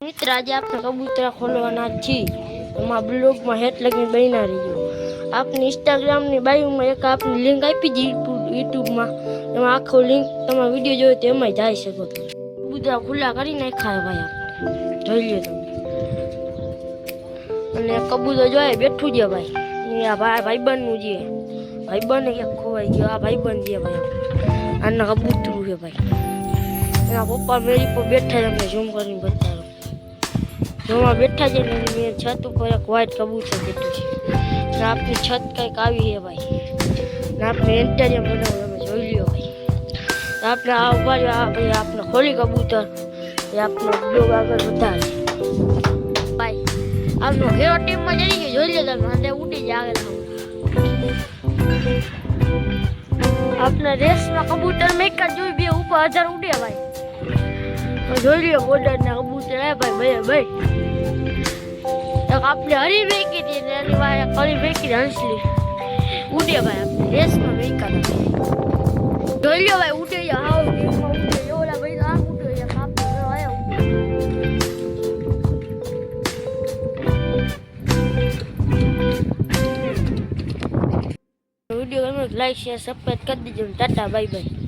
મિત્ર આજે આપણે કબૂતરા ખોલવાના છીએ એમાં બ્લોગમાં હેઠ લગીને બન્યા રહીજો। આપની ઇન્સ્ટાગ્રામની બાયોમાં એક આપની લિંક આપી દી યુટ્યુબમાં એમાં આખો લિંક તમારો વિડીયો જોયો તો એમાં જઈ શકો। કબૂતરા ખુલ્લા કરી નાખ્યા ભાઈ આપણે જોઈ લો તમે। અને કબૂતર જોઈએ બેઠું છે ભાઈ આ ભાઈબંધનું છે ભાઈબંધ ક્યાંક ખોવાઈ ગયો આ ભાઈબંધ છે ભાઈ આના કબૂતરું છે ભાઈ એના પપ્પા મેરી પર બેઠા છે અમને ઝૂમ કરીને બતાવો જોવા બેઠા છે ને છત ઉપર એક વ્હાઈટ કબૂતર બેઠું છે ને આપની છત કંઈક આવી છે ભાઈ ને આપણે એન્ટેરિયમ બનાવ્યું તમે જોઈ લ્યો ભાઈ આપણે આ ઉભા આ ભાઈ આપણે ખોલી કબૂતર એ આપણો બ્લોગ આગળ વધારે ભાઈ આપનો હેરો ટીમમાં જઈ ગયો જોઈ લો તમે અને ઉડી જાય આગળ આપના રેસમાં કબૂતર મેં એક જ જોઈ બે ઉપર 1000 ઉડ્યા ભાઈ જોઈ લ્યો બોર્ડર ના કબૂતર હે ભાઈ ભાઈ આપણે હરી વેકી હતી ને એની વાય હરી વેકી હંસલી ઉડે ભાઈ આપણે રેસમાં વેકા જોઈ લ્યો ભાઈ ઉડે હાવ ગેમમાં ઉડે ઓલા ભાઈ આમ ઉડે કાપો આયો વિડિયો ગમે લાઈક શેર સબસ્ક્રાઇબ કરી દેજો ટાટા બાય બાય।